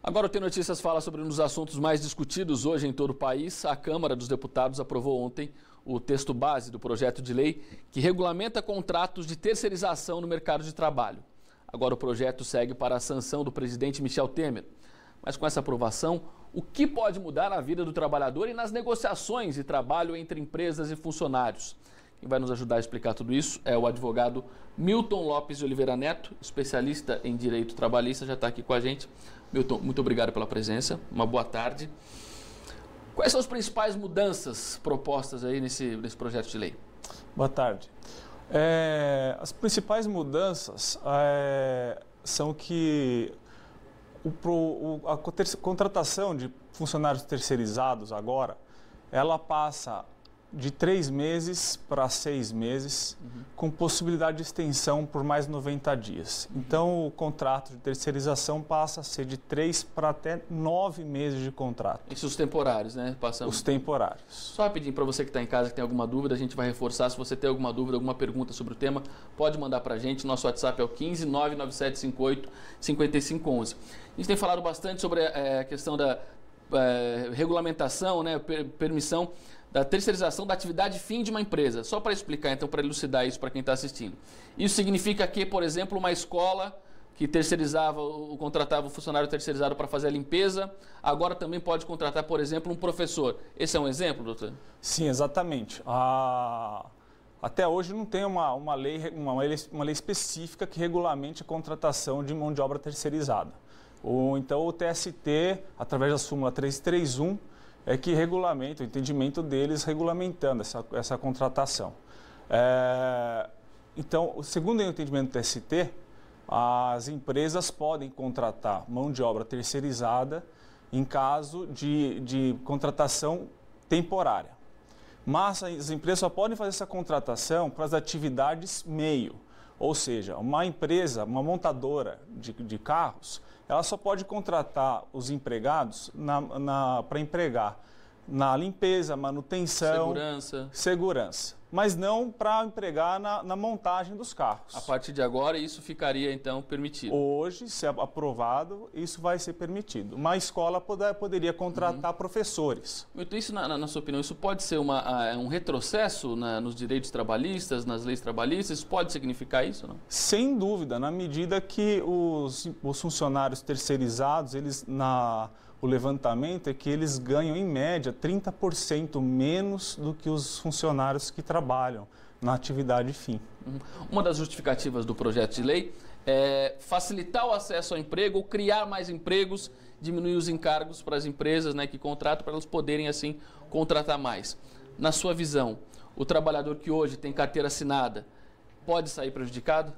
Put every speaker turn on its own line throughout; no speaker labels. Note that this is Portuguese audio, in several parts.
Agora o Tem Notícias fala sobre um dos assuntos mais discutidos hoje em todo o país. A Câmara dos Deputados aprovou ontem o texto base do projeto de lei que regulamenta contratos de terceirização no mercado de trabalho. Agora o projeto segue para a sanção do presidente Michel Temer. Mas com essa aprovação, o que pode mudar na vida do trabalhador e nas negociações de trabalho entre empresas e funcionários? Quem vai nos ajudar a explicar tudo isso é o advogado Milton Lopes de Oliveira Neto, especialista em direito trabalhista, já está aqui com a gente. Milton, muito obrigado pela presença, uma boa tarde. Quais são as principais mudanças propostas aí nesse projeto de lei?
Boa tarde. As principais mudanças são que a contratação de funcionários terceirizados agora, ela passa de 3 meses para 6 meses, com possibilidade de extensão por mais 90 dias. Então, o contrato de terceirização passa a ser de 3 para até 9 meses de contrato.
Isso os temporários, né?
Os temporários.
Só rapidinho, para você que está em casa, que tem alguma dúvida, a gente vai reforçar. Se você tem alguma dúvida, alguma pergunta sobre o tema, pode mandar para a gente. Nosso WhatsApp é o 15 99758 5511. A gente tem falado bastante sobre a questão da regulamentação, né? Permissão da terceirização da atividade fim de uma empresa. Só para explicar, então, para elucidar isso para quem está assistindo. Isso significa que, por exemplo, uma escola que contratava o funcionário terceirizado para fazer a limpeza, agora também pode contratar, por exemplo, um professor. Esse é um exemplo, doutor?
Sim, exatamente. Até hoje não tem uma lei específica que regulamente a contratação de mão de obra terceirizada. Ou então o TST, através da súmula 331, é que regulamenta, o entendimento deles regulamentando essa contratação. Então, segundo o entendimento do TST, as empresas podem contratar mão de obra terceirizada em caso de contratação temporária. Mas as empresas só podem fazer essa contratação para as atividades meio. Ou seja, uma empresa, uma montadora de carros, ela só pode contratar os empregados para empregar na limpeza, manutenção, segurança, mas não para empregar na montagem dos carros.
A partir de agora, isso ficaria, então, permitido?
Hoje, se aprovado, isso vai ser permitido. Uma escola poderia contratar professores.
Então, isso, na sua opinião, isso pode ser um retrocesso nos direitos trabalhistas, nas leis trabalhistas? Isso pode significar isso, não?
Sem dúvida, na medida que os funcionários terceirizados, o levantamento é que eles ganham, em média, 30% menos do que os funcionários que trabalham na atividade fim.
Uma das justificativas do projeto de lei é facilitar o acesso ao emprego ou criar mais empregos, diminuir os encargos para as empresas, né, que contratam, para elas poderem, assim, contratar mais. Na sua visão, o trabalhador que hoje tem carteira assinada pode sair prejudicado?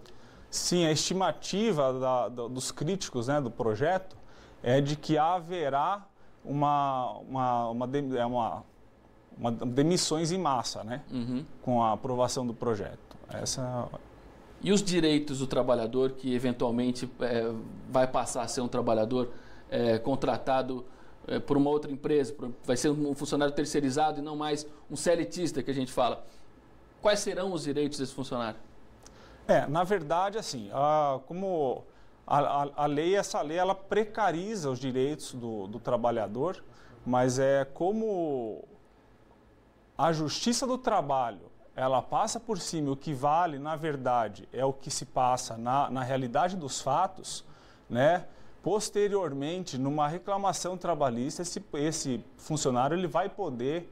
Sim, a estimativa dos críticos, né, do projeto é de que haverá demissões em massa, né? Com a aprovação do projeto.
E os direitos do trabalhador que eventualmente vai passar a ser um trabalhador contratado por uma outra empresa, vai ser um funcionário terceirizado e não mais um seletista, que a gente fala. Quais serão os direitos desse funcionário?
Na verdade, assim, como essa lei ela precariza os direitos do trabalhador, mas como a Justiça do Trabalho ela passa por cima, o que vale, na verdade, é o que se passa na realidade dos fatos, né? Posteriormente, numa reclamação trabalhista, esse funcionário ele vai poder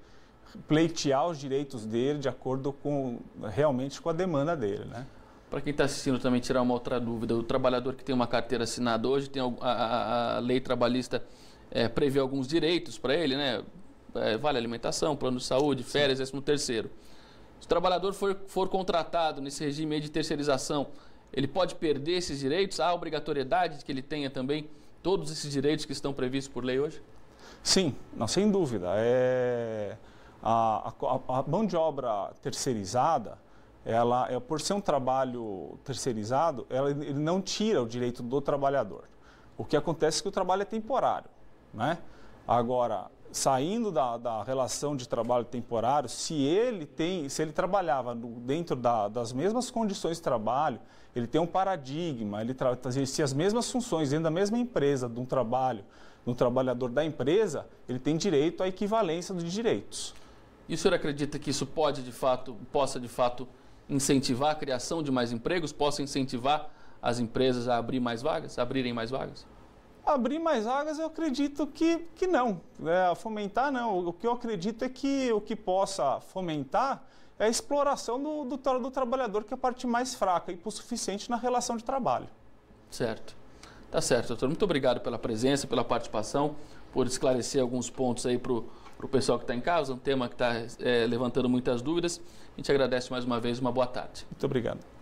pleitear os direitos dele de acordo realmente com a demanda dele, né?
Para quem está assistindo também tirar uma outra dúvida, o trabalhador que tem uma carteira assinada hoje, a lei trabalhista prevê alguns direitos para ele, né? Vale alimentação, plano de saúde, férias, 13º. Se o trabalhador for contratado nesse regime aí de terceirização, ele pode perder esses direitos? Há obrigatoriedade de que ele tenha também todos esses direitos que estão previstos por lei hoje?
Sim, não, sem dúvida. A mão de obra terceirizada, por ser um trabalho terceirizado, ele não tira o direito do trabalhador. O que acontece é que o trabalho é temporário, né? Agora, saindo da relação de trabalho temporário, se ele trabalhava dentro das mesmas condições de trabalho, ele tem um paradigma, ele exercia as mesmas funções dentro da mesma empresa, de um trabalhador da empresa, ele tem direito à equivalência de direitos.
E o senhor acredita que isso possa de fato incentivar a criação de mais empregos, possa incentivar as empresas a abrirem mais vagas?
Abrir mais vagas, eu acredito que não. Fomentar, não. O que eu acredito é que o que possa fomentar é a exploração do trabalhador, que é a parte mais fraca e suficiente na relação de trabalho.
Certo. Tá certo, doutor. Muito obrigado pela presença, pela participação, por esclarecer alguns pontos aí para o pessoal que está em casa, um tema que está levantando muitas dúvidas. A gente agradece mais uma vez, uma boa tarde.
Muito obrigado.